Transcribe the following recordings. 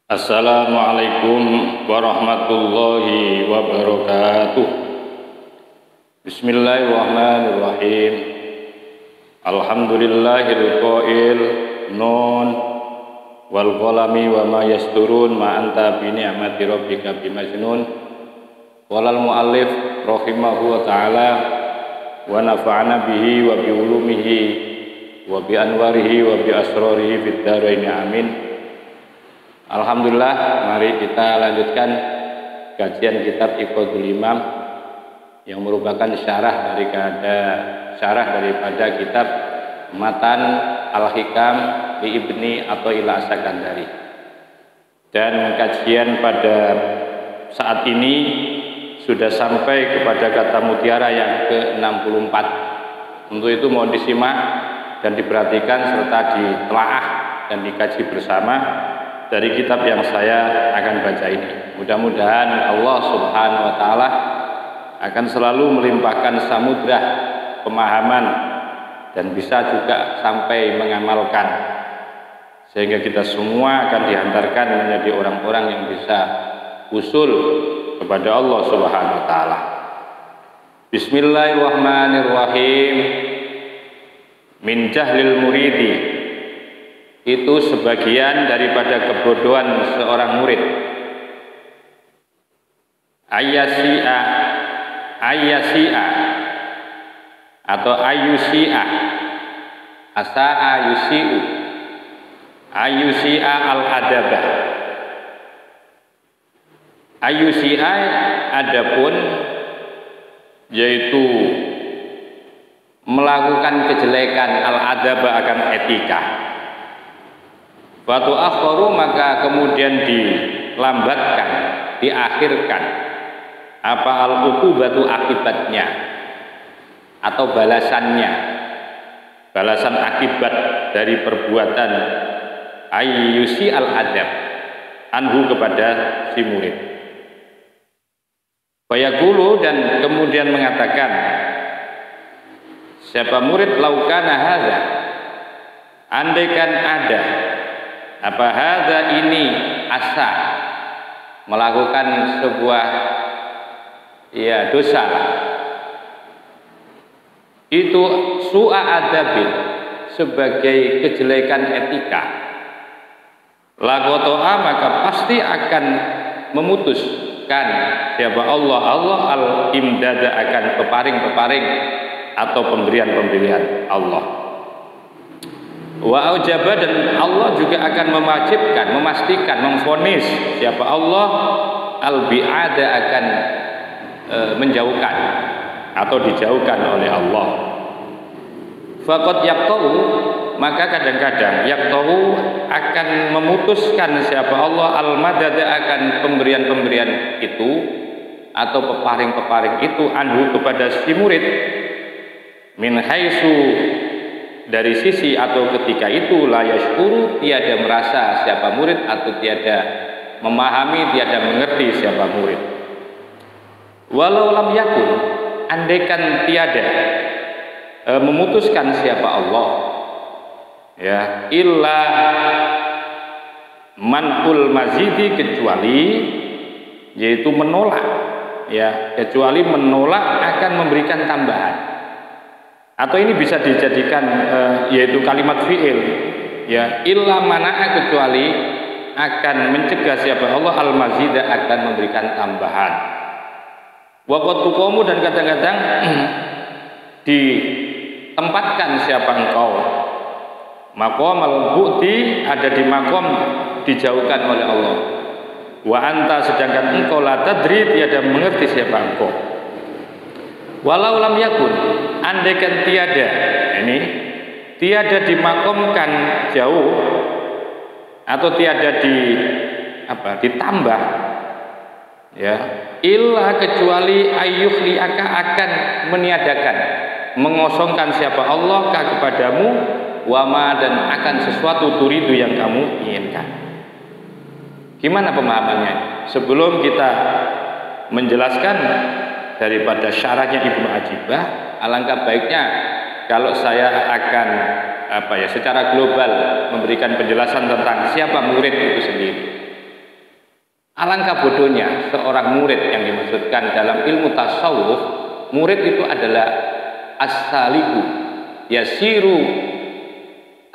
Assalamualaikum warahmatullahi wabarakatuh. Bismillahirrahmanirrahim. Alhamdulillahil qail nun wal qalami wa ma yasturun ma anta bi ni'mati rabbika bimajnun. Walal muallif rahimahu wa ta'ala wa nafa'ana bihi wa bi ulumihi wa bi anwarihi wa bi asrarihi fid dharain amin. Alhamdulillah, mari kita lanjutkan kajian kitab Iqadul Imam yang merupakan syarah daripada kitab Matan Al-Hikam li Ibni Athaillah As-Sakandari. Dan kajian pada saat ini sudah sampai kepada kata mutiara yang ke-64. Untuk itu mohon disimak dan diperhatikan serta ditelaah dan dikaji bersama dari kitab yang saya akan baca ini. Mudah-mudahan Allah Subhanahu wa taala akan selalu melimpahkan samudra pemahaman dan bisa juga sampai mengamalkan, sehingga kita semua akan dihantarkan menjadi orang-orang yang bisa usul kepada Allah Subhanahu wa taala. Bismillahirrahmanirrahim. Min jahlil muridi, itu sebagian daripada kebodohan seorang murid. Ayasi'a atau ayusi'a, asa'a yusi'u, ayusi'a al-adabah. Ayusi'a adapun yaitu melakukan kejelekan, al-adabah akan etika. Fatu akhiru, maka kemudian dilambatkan, diakhirkan apa al-uqubatu akibatnya atau balasannya, balasan akibat dari perbuatan ayyusi al-adab anhu kepada si murid. Fayaqulu, dan kemudian mengatakan siapa murid, laukana hadza, andaikan ada apa hadza ini asa, melakukan sebuah dosa, itu su'a adabin, sebagai kejelekan etika, lagoto'a, maka pasti akan memutuskan siapa Allah al-imdada, akan peparing-peparing atau pemberian-pemberian Allah. Wa aujaba, dan Allah juga akan mewajibkan, memastikan, memvonis siapa Allah al-bi'ada, akan menjauhkan atau dijauhkan oleh Allah. Faqad yaqta'u, maka kadang-kadang yaqta'u akan memutuskan siapa Allah al-madada, akan pemberian-pemberian itu atau peparing-peparing itu anhu kepada si murid, min haitsu, dari sisi atau ketika itu la yashkuru, tiada merasa siapa murid atau tiada memahami, tiada mengerti siapa murid. Walau lam yakun, andaikan tiada memutuskan siapa Allah, illa man'ul mazidi, kecuali yaitu menolak, kecuali menolak akan memberikan tambahan. Atau ini bisa dijadikan yaitu kalimat fi'il, illa mana'a, kecuali akan mencegah siapa Allah al-mazida, akan memberikan tambahan. Wa qad tuqamu, dan kadang-kadang ditempatkan siapa engkau, maqamal bu'di, ada di maqam dijauhkan oleh Allah. Wa anta, sedangkan engkau la tadri, tiada mengerti siapa engkau. Walau lam yakun, andaikan tiada, ini tiada dimakomkan jauh atau tiada ditambah, illa kecuali ayyuhliaka, akan meniadakan, mengosongkan siapa Allah kepadamu, wama, dan akan sesuatu turidu yang kamu inginkan. Gimana pemahamannya? Sebelum kita menjelaskan daripada syarahnya Ibnu Ajibah, alangkah baiknya kalau saya akan secara global memberikan penjelasan tentang siapa murid itu sendiri. Alangkah bodohnya seorang murid yang dimaksudkan dalam ilmu tasawuf. Murid itu adalah as-saliku yasiru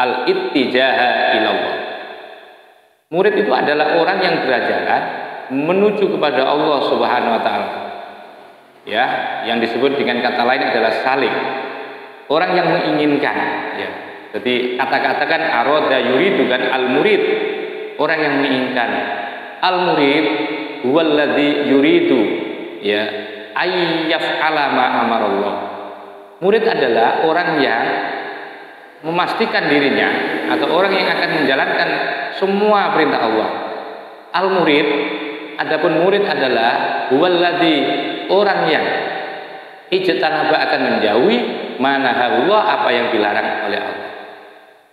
al-ittijaha ilallah. Murid itu adalah orang yang berjalan menuju kepada Allah Subhanahu wa taala. Ya, yang disebut dengan kata lain adalah salik. Orang yang menginginkan, ya. Jadi kata-kata kan arada yuridu kan al-murid. Orang yang menginginkan. Al-murid huwallazi yuridu, ya, ayyaf'ala ma amarallah. Murid adalah orang yang memastikan dirinya atau orang yang akan menjalankan semua perintah Allah. Al-murid, adapun murid adalah huwallazi, orang yang ijtanaba, akan menjauhi manahallah, apa yang dilarang oleh Allah.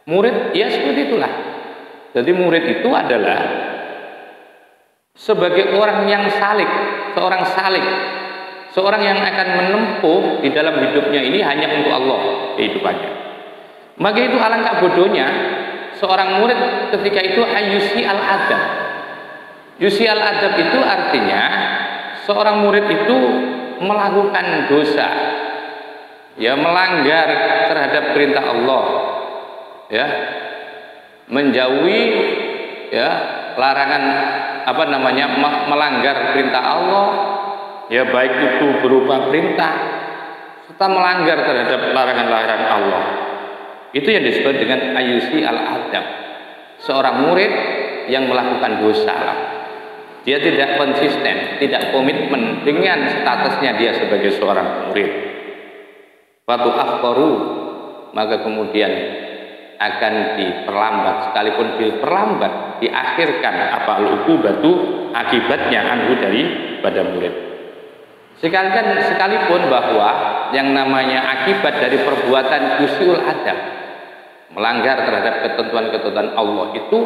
Murid ya seperti itulah. Jadi murid itu adalah sebagai orang yang salik, seorang salik, seorang yang akan menempuh di dalam hidupnya ini hanya untuk Allah kehidupannya. Maka itu alangkah bodohnya seorang murid ketika itu ayusi al-adab. Yusi al-adab itu artinya seorang murid itu melakukan dosa, ya, melanggar terhadap perintah Allah, ya, menjauhi, ya, larangan melanggar perintah Allah, ya, baik itu berupa perintah serta melanggar terhadap larangan-larangan Allah. Itu yang disebut dengan ayusi al-adab. Seorang murid yang melakukan dosa, dia tidak konsisten, tidak komitmen dengan statusnya dia sebagai seorang murid. Fatu akhbaru, maka kemudian akan diperlambat, sekalipun diperlambat, diakhirkan apa al-uqubatu, akibatnya anhu daripada murid. Sekalipun bahwa yang namanya akibat dari perbuatan yusiul adab, melanggar terhadap ketentuan-ketentuan Allah, itu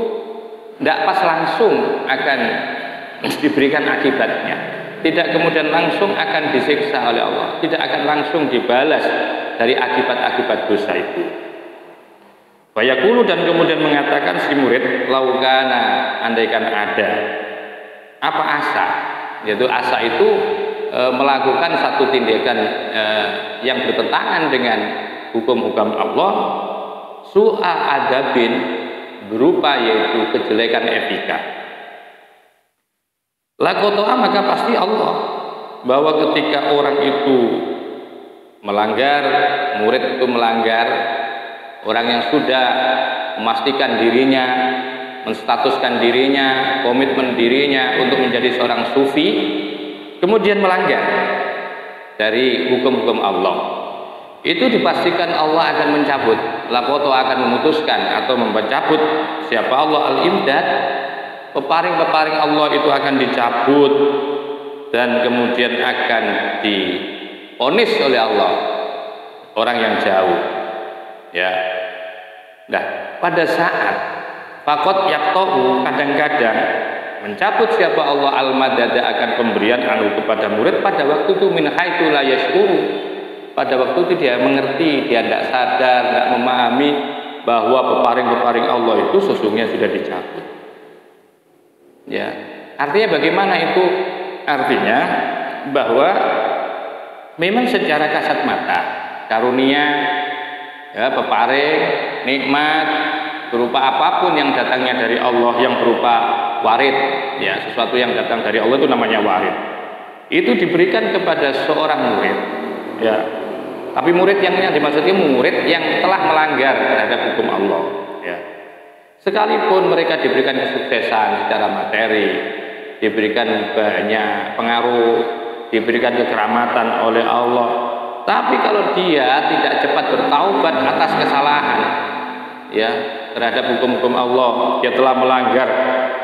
tidak pas langsung akan diberikan akibatnya, tidak kemudian langsung akan disiksa oleh Allah, tidak akan langsung dibalas dari akibat-akibat dosa itu. Fayaqulu, dan kemudian mengatakan si murid, laukana, andaikan ada apa asa, yaitu asa itu melakukan satu tindakan yang bertentangan dengan hukum-hukum Allah, su'a adabin, berupa yaitu kejelekan etika. Lakotoha, maka pasti Allah, bahwa ketika orang itu melanggar, murid itu melanggar, orang yang sudah memastikan dirinya, menstatuskan dirinya, komitmen dirinya untuk menjadi seorang sufi, kemudian melanggar dari hukum-hukum Allah, itu dipastikan Allah akan mencabut. Lakoto akan memutuskan atau mencabut siapa Allah, al-imdad, peparing-peparing Allah itu akan dicabut dan kemudian akan divonis oleh Allah orang yang jauh, ya. Nah, pada saat fakot yaktohu, kadang-kadang mencabut siapa Allah al-madada, akan pemberian anu kepada murid pada waktu itu min haitsu la yashuru, pada waktu itu dia mengerti, dia tidak sadar, tidak memahami bahwa peparing-peparing Allah itu sesungguhnya sudah dicabut. Ya, artinya bagaimana itu? Artinya bahwa memang secara kasat mata karunia, ya, peparing, nikmat berupa apapun yang datangnya dari Allah, yang berupa warid, ya, sesuatu yang datang dari Allah itu namanya warid, itu diberikan kepada seorang murid, ya. Tapi murid yang dimaksudnya murid yang telah melanggar terhadap hukum Allah, ya. Sekalipun mereka diberikan kesuksesan secara materi, diberikan banyak pengaruh, diberikan kekeramatan oleh Allah, tapi kalau dia tidak cepat bertaubat atas kesalahan, ya, terhadap hukum-hukum Allah, dia telah melanggar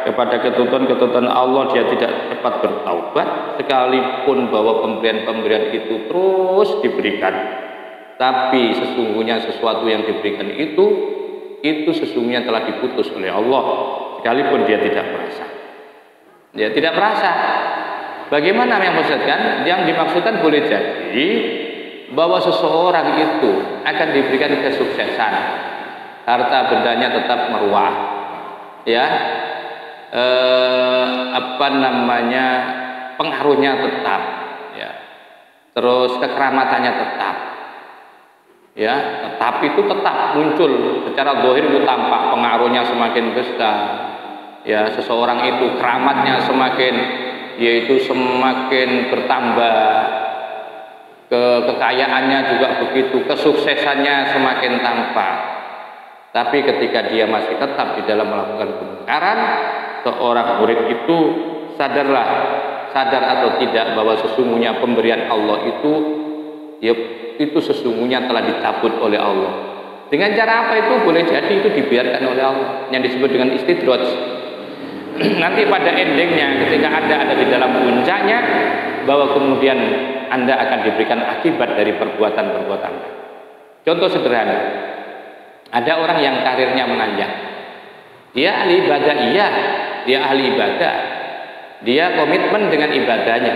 kepada ketentuan-ketentuan Allah, dia tidak cepat bertaubat, sekalipun bahwa pemberian-pemberian itu terus diberikan, tapi sesungguhnya sesuatu yang diberikan itu sesungguhnya telah diputus oleh Allah, sekalipun dia tidak merasa. Dia tidak merasa. Bagaimana yang dimaksudkan? Yang dimaksudkan boleh jadi bahwa seseorang itu akan diberikan kesuksesan, harta bendanya tetap meruah, ya, apa namanya, pengaruhnya tetap, ya. Terus kekeramatannya tetap, ya. Tetapi itu tetap muncul secara zahir, itu tampak pengaruhnya semakin besar, ya. Seseorang itu keramatnya semakin, yaitu semakin bertambah, kekayaannya juga begitu, kesuksesannya semakin tampak. Tapi ketika dia masih tetap di dalam melakukan kemungkaran, seorang murid itu sadar atau tidak bahwa sesungguhnya pemberian Allah itu, ya, itu sesungguhnya telah dicabut oleh Allah. Dengan cara apa itu? Boleh jadi itu dibiarkan oleh Allah, yang disebut dengan istidraj. Nanti pada endingnya, ketika Anda ada di dalam puncaknya, bahwa kemudian Anda akan diberikan akibat dari perbuatan-perbuatan. Contoh sederhana, ada orang yang karirnya menanjak. Dia ahli ibadah, iya, dia ahli ibadah, dia komitmen dengan ibadahnya.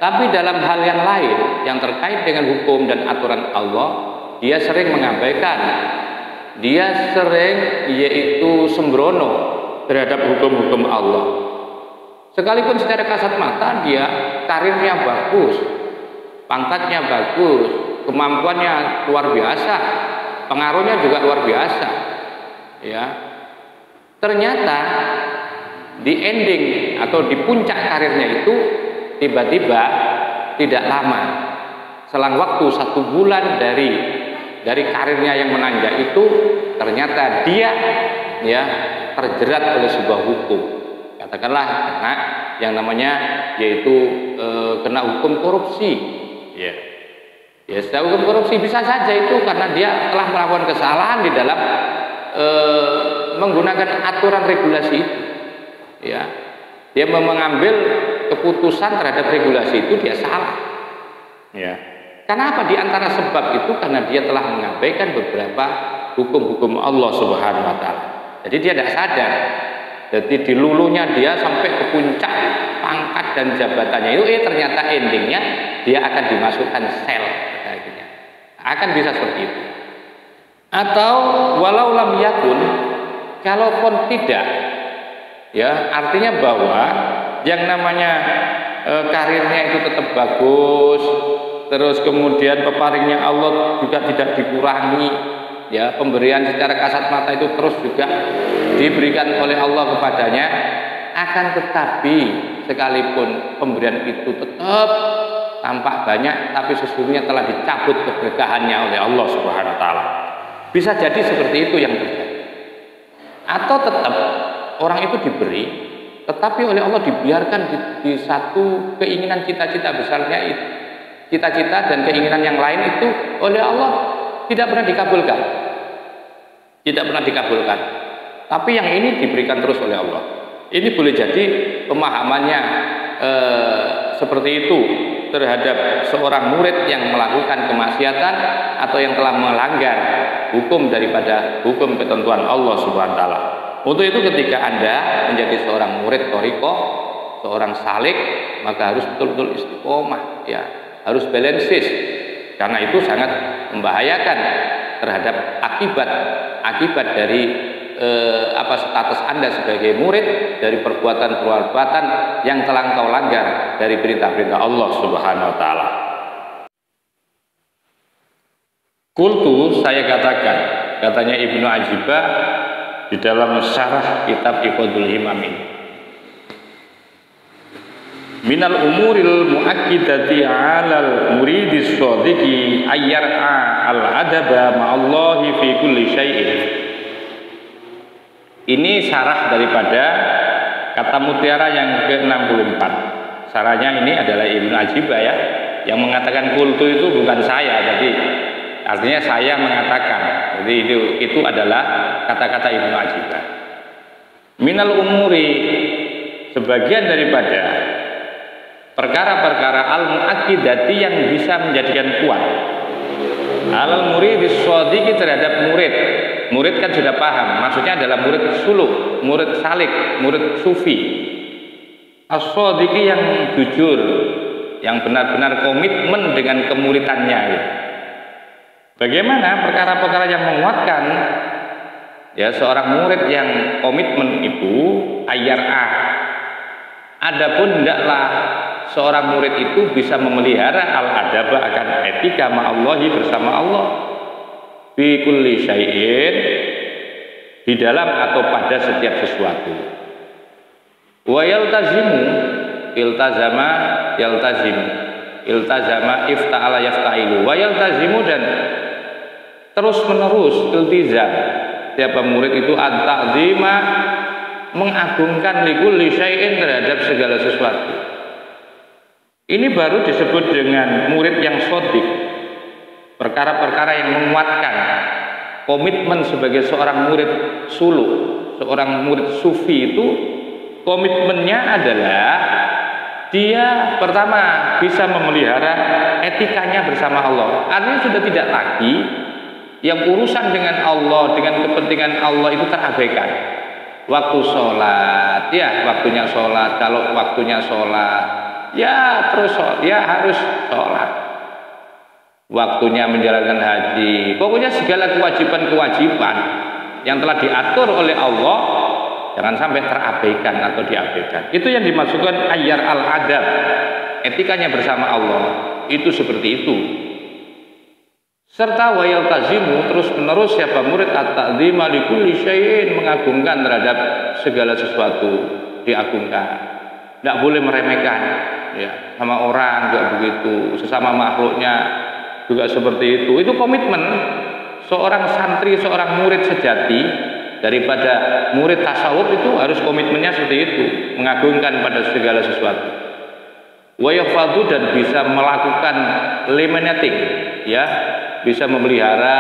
Tapi dalam hal yang lain yang terkait dengan hukum dan aturan Allah, dia sering mengabaikan. Dia sering yaitu sembrono terhadap hukum-hukum Allah. Sekalipun secara kasat mata dia karirnya bagus, pangkatnya bagus, kemampuannya luar biasa, pengaruhnya juga luar biasa, ya. Ternyata di ending atau di puncak karirnya itu tiba-tiba tidak lama, selang waktu 1 bulan dari karirnya yang menanjak itu, ternyata dia, ya, terjerat oleh sebuah hukum. Katakanlah kena yang namanya yaitu kena hukum korupsi, ya. Ya, hukum korupsi bisa saja itu karena dia telah melakukan kesalahan di dalam menggunakan aturan regulasi itu, ya. Dia mengambil keputusan terhadap regulasi itu, dia salah, ya. Kenapa? Di antara sebab itu karena dia telah mengabaikan beberapa hukum-hukum Allah Subhanahu wa taala. Jadi dia tidak sadar. Jadi dilulunya dia sampai ke puncak pangkat dan jabatannya itu, ternyata endingnya dia akan dimasukkan sel, akhirnya akan bisa seperti itu. Atau walau lam yakun, kalaupun tidak, ya, artinya bahwa yang namanya karirnya itu tetap bagus, terus kemudian peparingnya Allah juga tidak dikurangi, ya, pemberian secara kasat mata itu terus juga diberikan oleh Allah kepadanya. Akan tetapi sekalipun pemberian itu tetap tampak banyak, tapi sesungguhnya telah dicabut keberkahannya oleh Allah Subhanahu wa taala. Bisa jadi seperti itu yang terjadi. Atau tetap orang itu diberi, tetapi oleh Allah dibiarkan di satu keinginan cita-cita besarnya itu. Cita-cita dan keinginan yang lain itu oleh Allah tidak pernah dikabulkan. Tidak pernah dikabulkan. Tapi yang ini diberikan terus oleh Allah. Ini boleh jadi pemahamannya seperti itu terhadap seorang murid yang melakukan kemaksiatan atau yang telah melanggar hukum daripada hukum ketentuan Allah Subhanahu wa taala. Untuk itu ketika Anda menjadi seorang murid thariqah, seorang salik, maka harus betul-betul istiqomah, ya. Harus balances, karena itu sangat membahayakan terhadap akibat dari status Anda sebagai murid, dari perbuatan-perbuatan yang telah engkau langgar dari perintah-perintah Allah Subhanahu wa taala. Qultu, saya katakan, katanya Ibnu Ajibah di dalam syarah kitab Iqadul Himam ini, minal umuril muakkidati 'alal muridis shadiqi ayyar'a al-adaba ma'allahi fi kulli syai'in. Ini syarah daripada kata mutiara yang ke-64. Syarahnya ini adalah Ibnu Ajibah, ya, yang mengatakan kultu itu bukan saya, jadi artinya saya mengatakan. Jadi itu adalah kata-kata Ibnu Ajibah. Minal umuri, sebagian daripada perkara-perkara al-mu'akkidati yang bisa menjadikan kuat alal muridis shadiqi terhadap murid. Murid kan sudah paham, maksudnya adalah murid suluk, murid salik, murid sufi. As-shadiqi yang jujur, yang benar-benar komitmen dengan kemuridannya. Bagaimana perkara-perkara yang menguatkan, ya, seorang murid yang komitmen itu ayar'a, Adapun hendaklah seorang murid itu bisa memelihara al-adab akan etika ma'allahi bersama Allah fi kulli syai'in, di dalam atau pada setiap sesuatu. Wa yaltazimu, iltazama yaltazim, iltazama ifta'ala yafta'ilu, wa yaltazimu, dan terus menerus iltizam siapa murid itu at-ta'zima, mengagungkan likulli syai'in, terhadap segala sesuatu. Ini baru disebut dengan murid yang shodiq. Perkara-perkara yang menguatkan komitmen sebagai seorang murid suluk, seorang murid sufi itu komitmennya adalah dia pertama bisa memelihara etikanya bersama Allah. Artinya sudah tidak lagi yang urusan dengan Allah, dengan kepentingan Allah itu terabaikan. Waktu sholat, ya waktunya sholat. Kalau waktunya sholat, ya terus ya harus sholat. Waktunya menjalankan haji, pokoknya segala kewajiban-kewajiban yang telah diatur oleh Allah jangan sampai terabaikan atau diabaikan. Itu yang dimaksudkan ayyar al-adab, etikanya bersama Allah. Itu seperti itu. Serta wa yaltazimu, terus menerus siapa murid at-ta'zima likulli syai'in, mengagungkan terhadap segala sesuatu, diagungkan. Tidak boleh meremehkan ya, sama orang juga begitu, sesama makhluknya juga seperti itu. Itu komitmen seorang santri, seorang murid sejati daripada murid tasawuf, itu harus komitmennya seperti itu, mengagungkan pada segala sesuatu. Wa yafadhu, dan bisa melakukan eliminating ya, bisa memelihara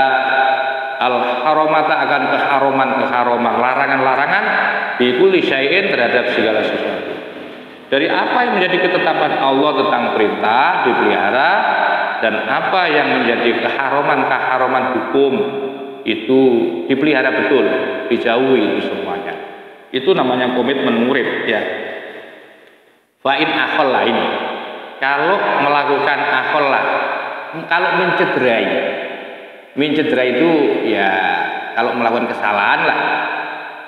al-haramata akan keharuman, larangan-larangan bi kulli syai'in, terhadap segala sesuatu. Dari apa yang menjadi ketetapan Allah tentang perintah dipelihara, dan apa yang menjadi keharuman hukum itu dipelihara betul, dijauhi itu semuanya. Itu namanya komitmen murid ya. Fa in akhalla, ini kalau melakukan akhalla, kalau mencederai itu ya kalau melakukan kesalahan lah.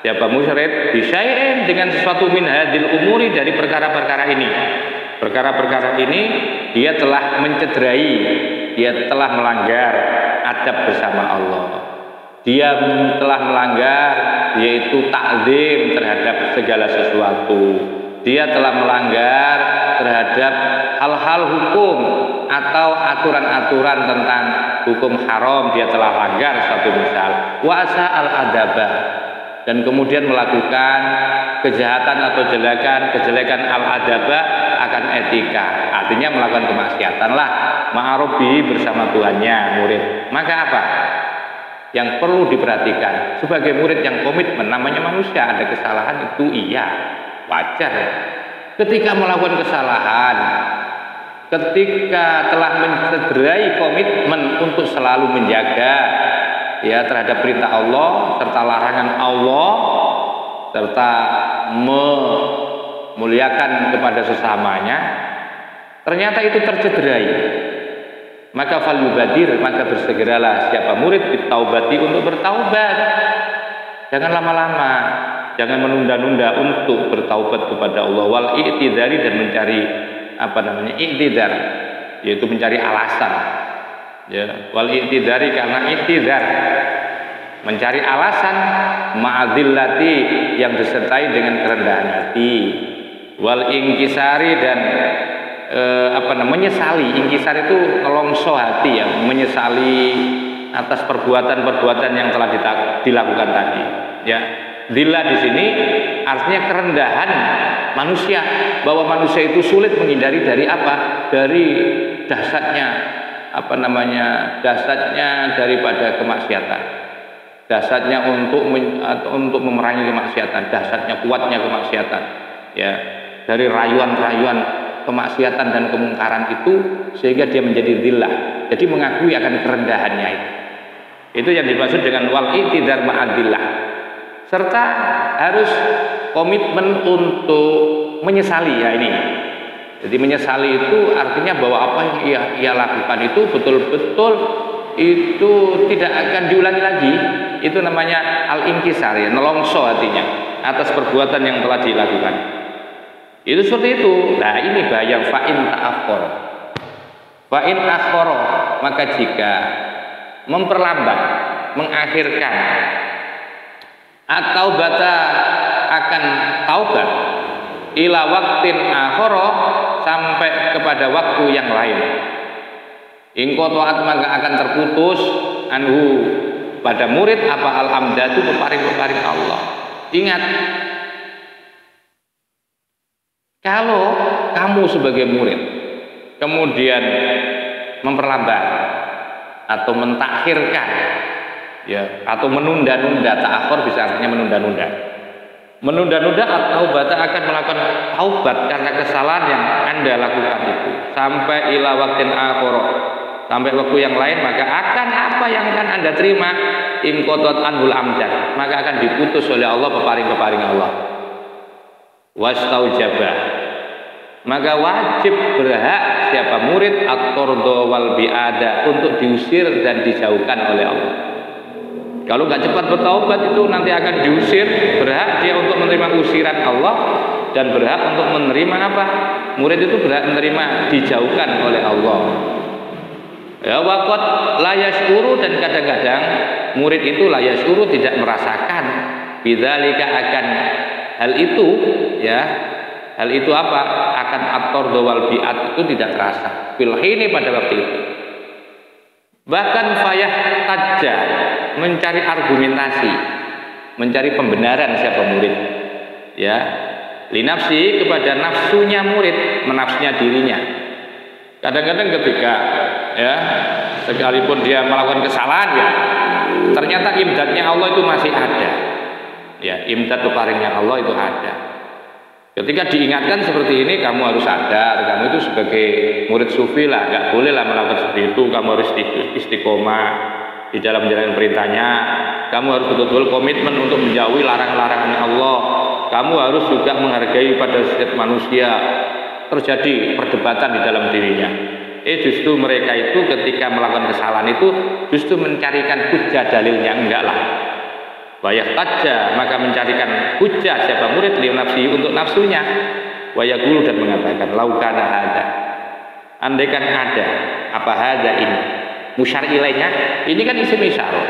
Siapa musyrik bisyai'in, dengan sesuatu min hadil umuri, dari perkara-perkara ini. Perkara-perkara ini dia telah mencederai, dia telah melanggar adab bersama Allah. Dia telah melanggar yaitu takzim terhadap segala sesuatu. Dia telah melanggar terhadap hal-hal hukum atau aturan-aturan tentang hukum haram, dia telah langgar satu misal. Wa asa al-adaba, dan kemudian melakukan kejahatan atau kejelekan al-adaba akan etika, artinya melakukan kemaksiatan lah ma'arobi bersama Tuhannya murid. Maka apa yang perlu diperhatikan sebagai murid yang komitmen? Namanya manusia, ada kesalahan, itu iya wajar ya. Ketika melakukan kesalahan, ketika telah mencederai komitmen untuk selalu menjaga ya terhadap perintah Allah serta larangan Allah, serta memuliakan kepada sesamanya, ternyata itu tercederai, maka falyubadir, maka bersegeralah siapa murid bitaubati, untuk bertaubat. Jangan lama-lama, jangan menunda-nunda untuk bertaubat kepada Allah. Wal i'tidari, dan mencari i'tidar, yaitu mencari alasan ya. Wal i'tidari, karena i'tidar mencari alasan, ma'adzillati, yang disertai dengan kerendahan hati. Wal ingkisari, dan menyesali. Ingkisar itu nelongso hati ya, menyesali atas perbuatan-perbuatan yang telah dilakukan tadi ya. Dzillah di sini artinya kerendahan manusia, bahwa manusia itu sulit menghindari dari apa? Dari dahsyatnya dahsyatnya daripada kemaksiatan, dahsyatnya untuk memerangi kemaksiatan, dahsyatnya kuatnya kemaksiatan ya, dari rayuan-rayuan kemaksiatan dan kemungkaran itu, sehingga dia menjadi dzillah, jadi mengakui akan kerendahannya itu. Itu yang dimaksud dengan wal i'tidar ma'adzillah. Serta harus komitmen untuk menyesali ya ini. Jadi menyesali itu artinya bahwa apa yang ia lakukan itu betul-betul itu tidak akan diulangi lagi. Itu namanya al-inkisar ya, nelongso hatinya atas perbuatan yang telah dilakukan. Itu seperti itu. Nah, ini bahaya fa'in ta'akhkhara. Fa'in akhkhara, maka jika memperlambat, mengakhirkan atau bata akan taubat ila waktin akhara, sampai kepada waktu yang lain. Ingkotoat, maka akan terputus anhu pada murid apa al-amdatu, peparing-peparing Allah. Ingat, kalau kamu sebagai murid kemudian memperlambat atau mentakhirkan, ya, atau menunda-nunda, ta'akhir bisa artinya menunda-nunda. Menunda-nunda atau bata akan melakukan taubat karena kesalahan yang Anda lakukan itu sampai ila waktin akhir, sampai waktu yang lain, maka akan apa yang akan Anda terima ingkotot anhul amdan, maka akan diputus oleh Allah peparing-peparing Allah. Wastaujabah, maka wajib berhak siapa murid at-tardo wal bi'ada, untuk diusir dan dijauhkan oleh Allah. Kalau nggak cepat bertaubat itu nanti akan diusir, berhak dia untuk menerima usiran Allah dan berhak untuk menerima apa? Murid itu berhak menerima dijauhkan oleh Allah. Ya, waqat la yashkuru, dan kadang-kadang murid itu la yashkuru, tidak merasakan bidzalika akan hal itu, ya. Hal itu apa? Akan at-tardo wal bi'at, itu tidak terasa fil hini, pada waktu itu. Bahkan fayah tajja, mencari argumentasi, mencari pembenaran siapa murid, ya, linafsi, kepada nafsunya murid, menafsinya dirinya. Kadang-kadang ketika, ya, sekalipun dia melakukan kesalahan, ya, ternyata imdadnya Allah itu masih ada, ya, imdad peparingnya Allah itu ada. Ketika diingatkan seperti ini, kamu harus sadar, kamu itu sebagai murid sufi lah, nggak boleh lah melakukan seperti itu. Kamu harus istiqomah di dalam menjalankan perintahnya. Kamu harus betul-betul komitmen untuk menjauhi larangan-larangannya Allah. Kamu harus juga menghargai pada setiap manusia. Terjadi perdebatan di dalam dirinya. Justru mereka itu ketika melakukan kesalahan itu justru mencarikan hujah dalilnya, enggak lah. Wayah tajja, maka mencarikan hujah siapa murid li nafsi, untuk nafsunya. Wayaqulu, dan mengatakan laukana hada, andaikan ada apa hada ini, musyar ilaihnya, ini kan isim isyarah,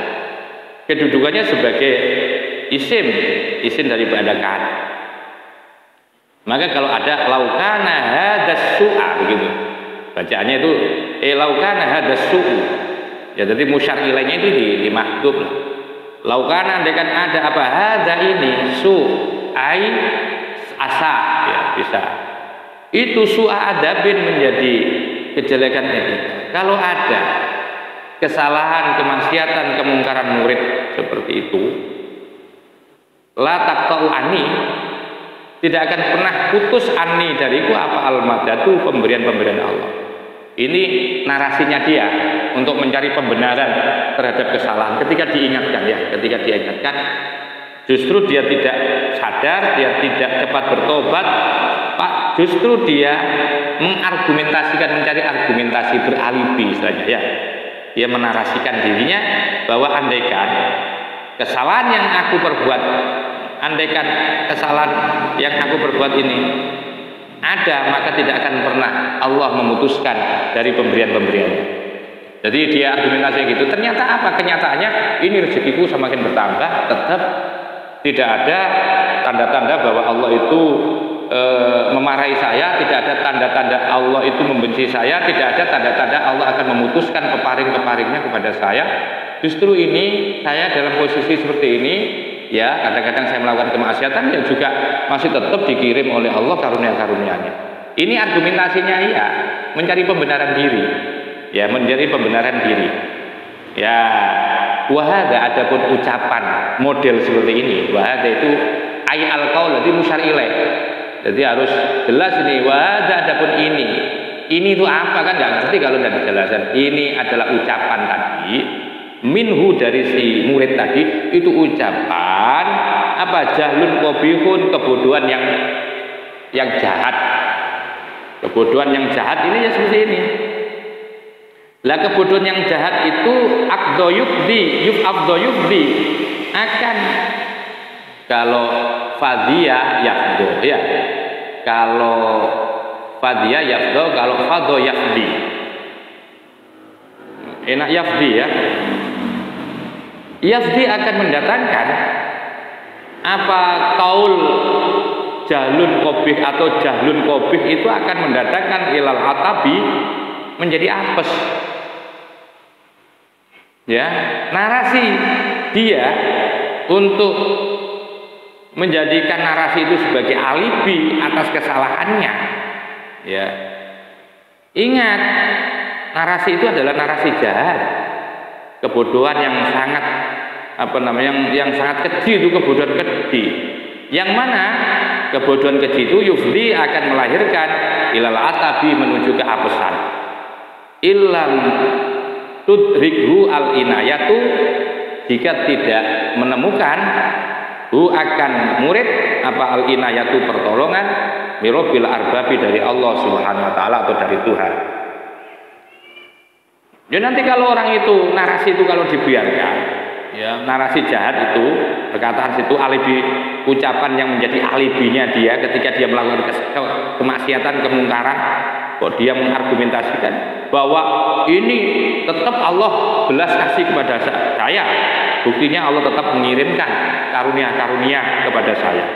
kedudukannya sebagai isim daripada kan. Maka kalau ada laukana hada su'a, begitu bacaannya itu laukana hada su'u, ya, jadi musyar ilaihnya itu di mahdhuf lah. Laukana, andaikan ada apa hada ini, su ai asa, ya, bisa. Itu su'a adabin, menjadi kejelekan etika. Kalau ada kesalahan, kemaksiatan, kemungkaran murid seperti itu, la taqta'u anni, tidak akan pernah putus anni dariku apa al-madatu, pemberian-pemberian Allah. Ini narasinya dia untuk mencari pembenaran terhadap kesalahan. Ketika diingatkan, ya, ketika diingatkan, justru dia tidak sadar, dia tidak cepat bertobat, Pak, justru dia mengargumentasikan, mencari argumentasi, beralibi istilahnya, ya. Dia menarasikan dirinya bahwa andaikan kesalahan yang aku perbuat, andaikan kesalahan yang aku perbuat ini ada, maka tidak akan pernah Allah memutuskan dari pemberian-pemberiannya. Jadi dia argumentasi gitu. Ternyata apa? Kenyataannya ini rezekiku semakin bertambah, tetap tidak ada tanda-tanda bahwa Allah itu memarahi saya, tidak ada tanda-tanda Allah itu membenci saya, tidak ada tanda-tanda Allah akan memutuskan peparing-peparingnya kepada saya. Justru ini saya dalam posisi seperti ini, ya, kadang-kadang saya melakukan kemaksiatan yang juga masih tetap dikirim oleh Allah karunia-karunia-Nya. Ini argumentasinya, ya, mencari pembenaran diri, ya, mencari pembenaran diri, ya. Wahada, adapun ucapan model seperti ini, wahada itu ay al-qaul, jadi musyar ilaih. Jadi harus jelas ini, wahada adapun ini itu apa, kan nggak ngerti kalau tidak dijelaskan. Ini adalah ucapan tadi, minhu, dari si murid tadi, itu ucapan apa, jahlun qabihun, kebodohan yang jahat. Kebodohan yang jahat ini ya seperti ini. Lah kebodohan yang jahat itu yufdi akan, kalau fadiyah yafdo, ya, Kalau fadhiya yafdo, kalau fadho yafdi. Enak yafdi ya. Yafdi akan mendatangkan apa kaul jahlun qabih atau jahlun qabih itu akan mendatangkan ilal atabi menjadi apes. Ya, narasi dia untuk menjadikan narasi itu sebagai alibi atas kesalahannya. Ya. Ingat, narasi itu adalah narasi jahat. Kebodohan yang sangat yang sangat keji, itu kebodohan keji. Yang mana kebodohan keji itu yufdi akan melahirkan ilal atabi menuju ke apesan. Illam tudrikhu al inayatu, jika tidak menemukan akan murid apa al inayatu pertolongan mirobil arbabi dari Allah Subhanahu wa taala atau dari Tuhan. Ya nanti kalau orang itu narasi itu kalau dibiarkan, ya narasi jahat itu, perkataan itu alibi, ucapan yang menjadi alibinya dia ketika dia melakukan kemaksiatan, kemungkaran, kok dia mengargumentasikan bahwa ini tetap Allah belas kasih kepada saya. Buktinya Allah tetap mengirimkan karunia-karunia kepada saya.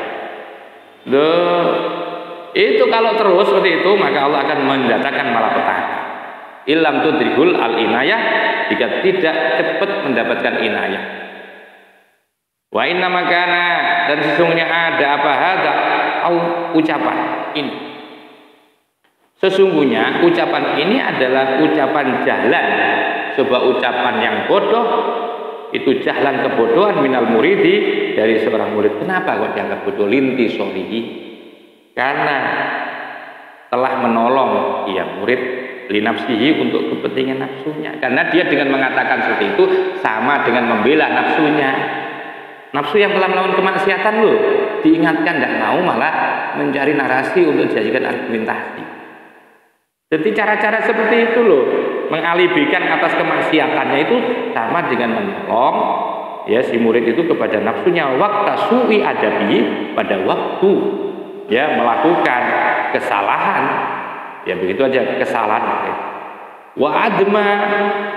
Itu kalau terus seperti itu, maka Allah akan mendatangkan malapetaka. Illam tudrikul al inayah, jika tidak cepat mendapatkan inayah. Wa inna makana, dan sesungguhnya ada apa hadza ucapan ini. Sesungguhnya ucapan ini adalah ucapan jahlan, sebuah ucapan yang bodoh. Itu jahlan, kebodohan minal muridi, dari seorang murid. Kenapa kok dianggap bodoh? Linti solihi, karena telah menolong murid linafsihi, untuk kepentingan nafsunya. Karena dia dengan mengatakan seperti itu sama dengan membela nafsunya. Nafsu yang telah melakukan kemaksiatan loh, diingatkan tidak mau, malah mencari narasi untuk dijadikan argumentasi. Jadi cara-cara seperti itu loh, mengalibikan atas kemaksiatannya itu sama dengan menolong ya si murid itu kepada nafsunya, waktu su'i adabi, pada waktu ya melakukan kesalahan, ya begitu aja, kesalahan. Wa adma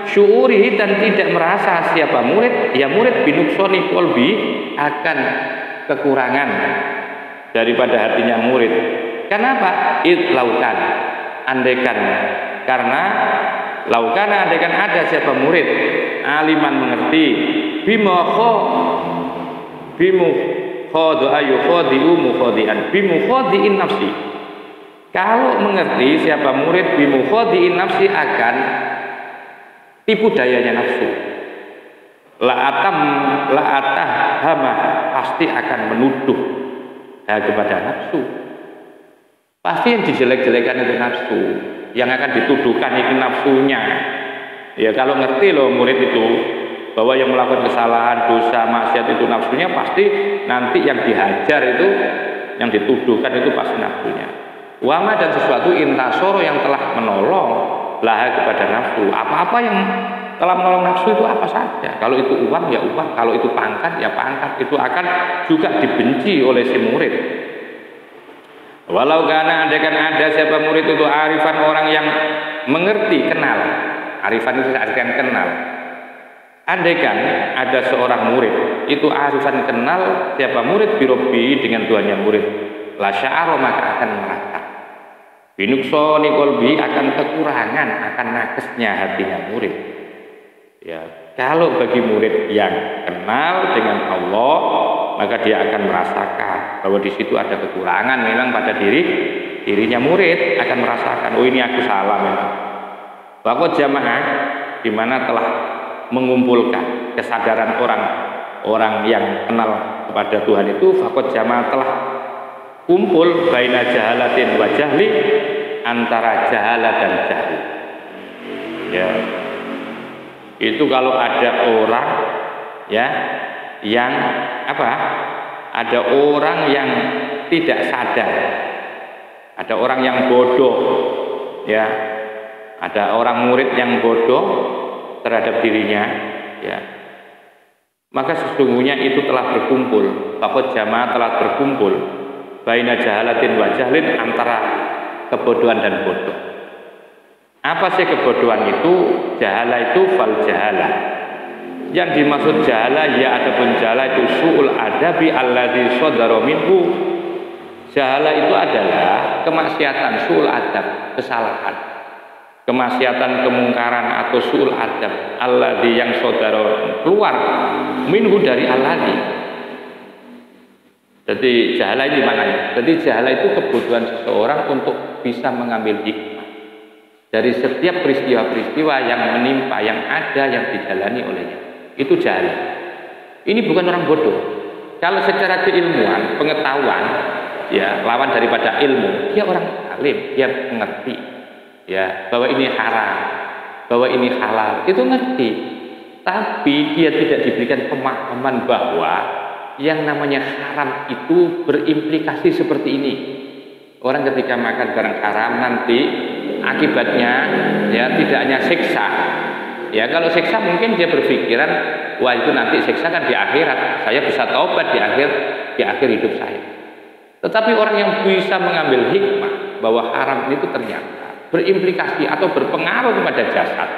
syu'urihi, dan tidak merasa siapa murid, ya murid binuksoni qalbi, akan kekurangan daripada hatinya murid. Kenapa? Laukan, andaikan, karena laukana, andaikan ada siapa murid aliman, mengerti bimu khodu ayu khodiu mukhodian bimu khodiin nafsi. Kalau mengerti siapa murid bimu khodiin nafsi, akan tipu dayanya nafsu, la'atah hama, pasti akan menuduh kepada nafsu. Pasti yang dijelek-jelekan itu nafsu, yang akan dituduhkan itu nafsunya. Ya kalau ngerti loh murid itu bahwa yang melakukan kesalahan, dosa, maksiat itu nafsunya, pasti nanti yang dihajar itu, yang dituduhkan itu pasti nafsunya. Wama, dan sesuatu intasoro, yang telah menolong laha kepada nafsu. Apa-apa yang telah menolong nafsu itu apa saja. Kalau itu uang ya uang, kalau itu pangkat ya pangkat, itu akan juga dibenci oleh si murid. Walau karena andaikan ada siapa murid itu arifan, orang yang mengerti, kenal. Arifan itu artikan kenal. Andaikan ada seorang murid itu arifan, kenal siapa murid birobbi, dengan Tuhannya murid, la sya'ara, maka akan merasa binuksoni qalbi, akan kekurangan, akan nakesnya hatinya murid. Ya, kalau bagi murid yang kenal dengan Allah, maka dia akan merasakan bahwa di situ ada kekurangan memang pada dirinya murid, akan merasakan, oh ini aku salah memang. Bahwa jamaah di mana telah mengumpulkan kesadaran orang yang kenal kepada Tuhan itu, fakot jamaah telah kumpul baina jahalatin wa jahli, antara jahala dan jahli. Ya, itu kalau ada orang ya yang ada orang yang tidak sadar, ada orang yang bodoh, ya, ada orang murid yang bodoh terhadap dirinya, ya, maka sesungguhnya itu telah berkumpul, fakot jamaah telah berkumpul baina jahalatin wa jahlin, antara kebodohan dan bodoh. Apa sih kebodohan itu? Jahala itu fal jahala. Yang dimaksud jahala ya adapun jahala itu su'ul adabi alladzi shadara minhu. Jahala itu adalah kemaksiatan, su'ul adab, kesalahan, kemaksiatan, kemungkaran atau su'ul adab alladzi yang shadara keluar minhu dari alladzi. Jadi jahala ini maknanya. Jadi jahala itu kebodohan seseorang untuk bisa mengambil hikmah dari setiap peristiwa-peristiwa yang menimpa, yang ada, yang dijalani olehnya. Itu jahala. Ini bukan orang bodoh. Kalau secara keilmuan, pengetahuan, ya lawan daripada ilmu, dia orang alim, dia mengerti, ya bahwa ini haram, bahwa ini halal, itu ngerti. Tapi dia tidak diberikan pemahaman bahwa yang namanya haram itu berimplikasi seperti ini. Orang ketika makan barang haram nanti akibatnya ya tidak hanya siksa. Ya kalau siksa mungkin dia berpikiran, wah itu nanti siksa kan di akhirat, saya bisa taubat di akhir hidup saya. Tetapi orang yang bisa mengambil hikmah bahwa haram itu ternyata berimplikasi atau berpengaruh kepada jasad,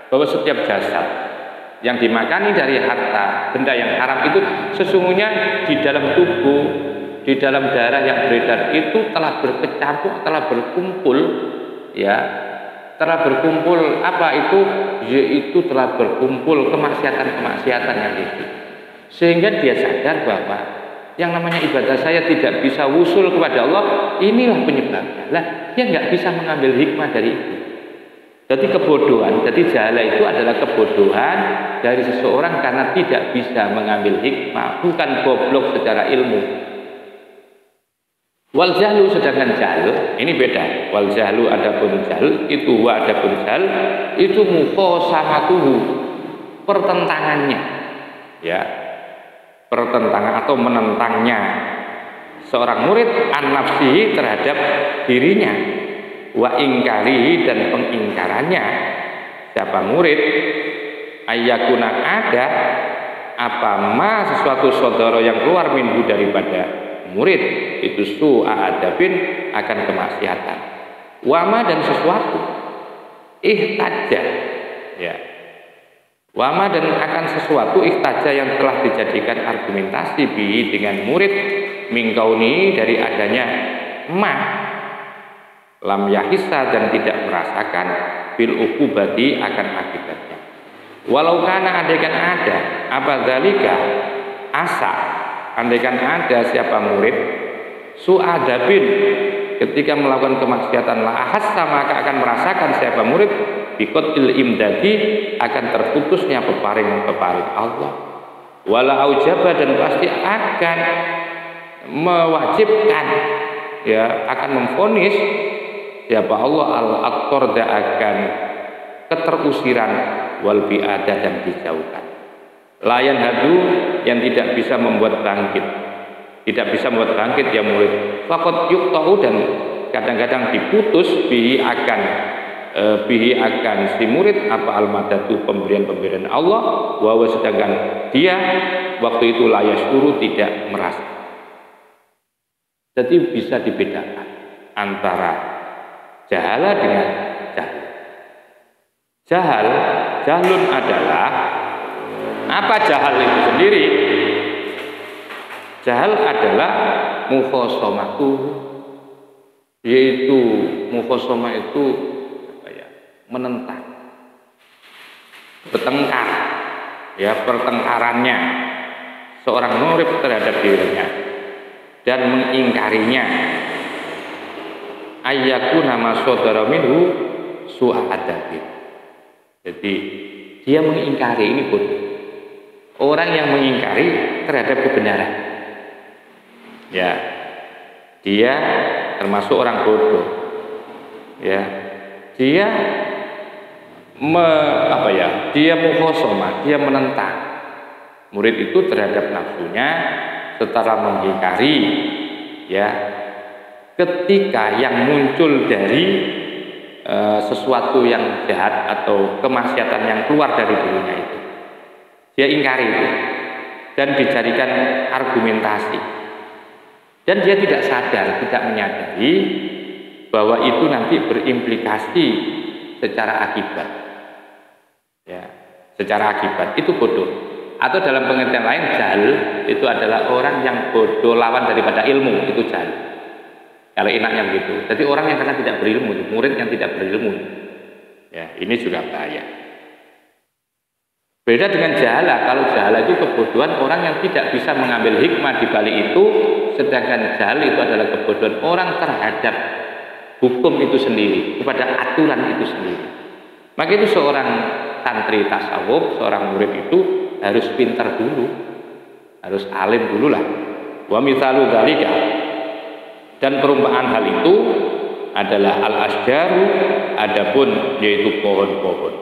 bahwa setiap jasad yang dimakani dari harta benda yang haram itu sesungguhnya di dalam tubuh, di dalam darah yang beredar itu telah berkecampur, telah berkumpul, ya telah berkumpul apa itu, yaitu telah berkumpul kemaksiatan-kemaksiatan yang itu, sehingga dia sadar bahwa yang namanya ibadah saya tidak bisa wusul kepada Allah, inilah penyebabnya. Lah dia nggak bisa mengambil hikmah dari itu. Jadi kebodohan, jadi jahala itu adalah kebodohan dari seseorang karena tidak bisa mengambil hikmah, bukan goblok secara ilmu. Wal jahlu, sedangkan jahl ini beda. Wal jahlu adapun jahl itu adapun jahl itu mukhasamatuhu, pertentangannya, ya pertentangan atau menentangnya seorang murid an nafsihi terhadap dirinya, wa ingkarihi dan pengingkarannya siapa murid ayyakuna ada apa ma sesuatu saudara yang keluar minhu daripada murid itu su'a adabin akan kemaksiatan, wama dan sesuatu ihtaja, ya wama dan akan sesuatu ihtaja yang telah dijadikan argumentasi bi dengan murid mingkauni dari adanya ma lam yahissa dan tidak merasakan bil ukubati akan akibatnya. Walau kana andaikan ada apa zalika asa, andaikan ada siapa murid su'adabin ketika melakukan kemaksiatan la ahassa maka akan merasakan siapa murid biqatil imdadi akan terputusnya peparing Allah. Wala aujaba dan pasti akan mewajibkan, ya akan memvonis siapa Allah al-aqtarda akan keterusiran wal bi'ada dan dijauhkan. Layan hadu yang tidak bisa membuat bangkit, tidak bisa membuat bangkit ya murid. Faqad yuqta'u dan kadang-kadang diputus bihi akan si murid apa al-madatu pemberian Allah, wa sedangkan dia waktu itu layasuru tidak merasa. Jadi bisa dibedakan antara jahala dengan jahal. Jahlun adalah apa jahal itu sendiri? Jahal adalah mukhasamatu, yaitu mukhasama itu apa ya? Menentang, bertengkar, ya pertengkarannya seorang murid terhadap dirinya dan mengingkarinya. Ayyakuna ma sadara minhu su'a adabi. Jadi dia mengingkari, ini bodoh. Orang yang mengingkari terhadap kebenaran, ya dia termasuk orang bodoh. Ya, dia dia mukhasama, dia menentang murid itu terhadap nafsunya secara mengingkari, ya ketika yang muncul dari sesuatu yang jahat atau kemaksiatan yang keluar dari dirinya itu, dia ingkari itu dan dijadikan argumentasi. Dan dia tidak sadar, tidak menyadari bahwa itu nanti berimplikasi secara akibat. Ya, secara akibat itu bodoh. Atau dalam pengertian lain, jahil itu adalah orang yang bodoh lawan daripada ilmu, itu jahil. Kalau enaknya begitu. Jadi orang yang karena tidak berilmu, murid yang tidak berilmu. Ya, ini juga bahaya. Beda dengan jahala. Kalau jahala itu kebodohan orang yang tidak bisa mengambil hikmah di balik itu, sedangkan jahal itu adalah kebodohan orang terhadap hukum itu sendiri, kepada aturan itu sendiri. Maka itu seorang santri tasawuf, seorang murid itu harus pintar dulu, harus alim dulu lah. Wa mithalu dzalika, dan perumpamaan hal itu adalah al-asjaru, adapun yaitu pohon-pohon.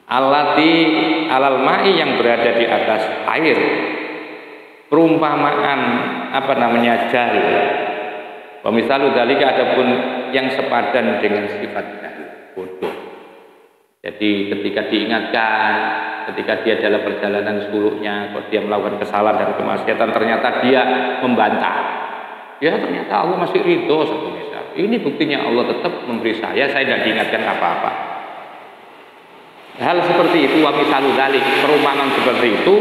Allati alal ma'i, yang berada di atas air. Perumpamaan jahil. Wa mithalu dzalika, adapun yang sepadan dengan sifat jahil, bodoh. Jadi ketika diingatkan, ketika dia dalam perjalanan suluknya, kalau dia melakukan kesalahan dan kemaksiatan, ternyata dia membantah. Ya ternyata Allah masih ridho satu misal. Ini buktinya Allah tetap memberi saya tidak diingatkan apa-apa. Hal seperti itu, wa misalu dzalik, perumpamaan seperti itu,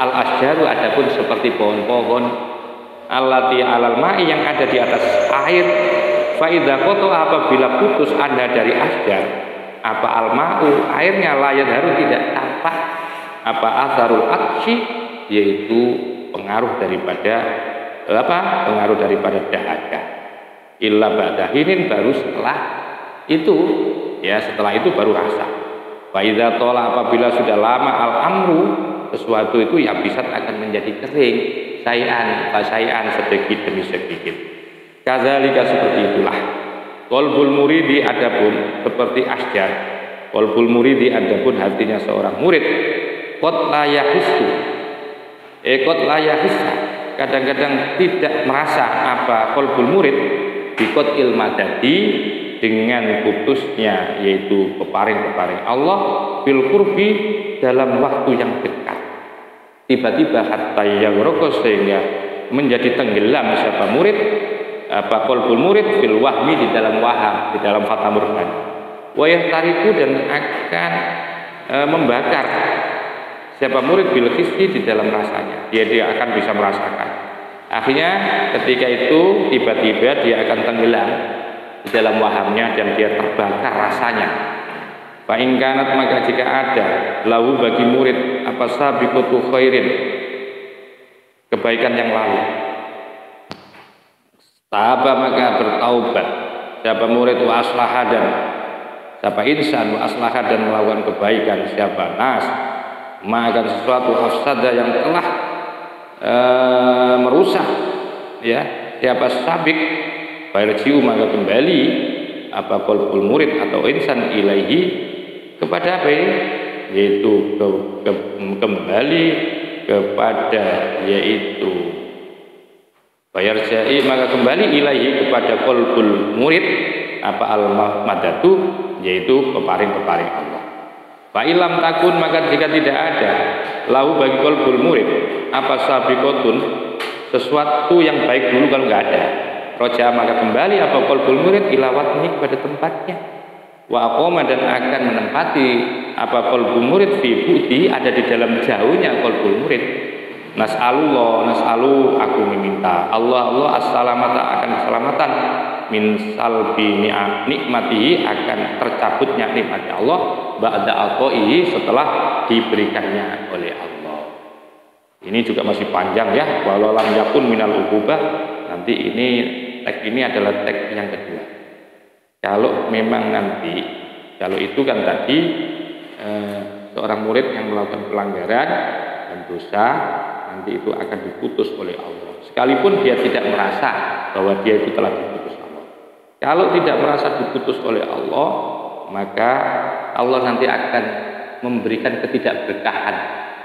al-asjaru, adapun seperti pohon-pohon, allati alal ma'i, yang ada di atas air. Fa idza qata, apabila putus Anda dari asjar, apa al-ma'u, airnya, layan haru, tidak tampak apa asarul aksi, yaitu pengaruh daripada pengaruh daripada dahaga. Illa ba'dahinin, baru setelah itu, ya setelah itu baru rasa. Fa idza tola, apabila sudah lama al-amru, sesuatu itu ya bisa akan menjadi kering, sayan sedikit demi sedikit. Kadzalika, seperti itulah qalbul muridi, adapun seperti asjar. Qalbul muridi, adapun hatinya seorang murid. Qad la yahissu, qad la yahissa, kadang-kadang tidak merasa apa qalbul murid biqad ilmadadi, dengan putusnya yaitu peparing-peparing Allah bil qurbi, dalam waktu yang dekat. Tiba-tiba hatta yaghraqa, sehingga menjadi tenggelam siapa murid, qalbul murid fil wahmi, di dalam waham, di dalam fata morgana. Wa yahtariku, dan akan membakar siapa murid bil hissi, di dalam rasanya. Dia akan bisa merasakan. Akhirnya ketika itu tiba-tiba dia akan tenggelam di dalam wahamnya dan dia terbakar rasanya. Fa in kanat, maka jika ada lahu bagi murid apa sabiqatu khairin, kebaikan yang lalu, taba, maka bertaubat siapa murid, wa aslaha, dan siapa insan, wa aslaha, dan melakukan kebaikan siapa nas, maka sesuatu afsada, yang telah merusak, ya siapa sabik, farjiu, maka kembali apa qalbul murid atau insan ilaihi, kepada apa ini? Yaitu kembali kepada, yaitu bayarjai, maka kembali ilaihi, kepada qalbul murid apa al-madatu, yaitu peparing-peparing Allah. Fa ilam takun, maka jika tidak ada lahu bagi qalbul murid apa sabiqatun, sesuatu yang baik dulu, kalau enggak ada, roja, maka kembali apa qalbul murid ilawatni, kepada tempatnya. Wa aqoma, dan akan menempati apa qalbul murid fi bu'di, ada di dalam jauhnya qalbul murid. Nas'alu, aku meminta Allah as-salamata, akan keselamatan, min salbi nikmatihi, akan tercabutnya nikmatnya Allah, ba'da ataihi, setelah diberikannya oleh Allah. Ini juga masih panjang ya, walau lam yakun minal ububah. Nanti ini teks ini adalah teks yang kedua. Kalau memang nanti, kalau itu kan tadi seorang murid yang melakukan pelanggaran dan dosa, nanti itu akan diputus oleh Allah. Sekalipun dia tidak merasa bahwa dia itu telah diputus Allah. Kalau tidak merasa diputus oleh Allah, maka Allah nanti akan memberikan ketidakberkahan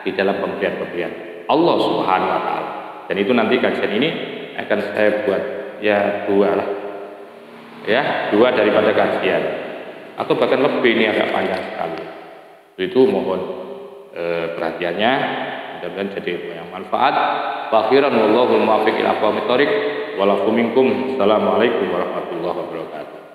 di dalam pemberian-pemberian Allah Subhanahu wa taala. Dan itu nanti kajian ini akan saya buat ya dua lah. Ya, dua daripada kajian. Atau bahkan lebih, ini agak panjang sekali. Itu mohon perhatiannya, mudah-mudahan jadi yang manfaat. Wa khairan wallahu muwaffiq ila aqwamit thoriq. Wa lakum minkum. Assalamualaikum warahmatullahi wabarakatuh.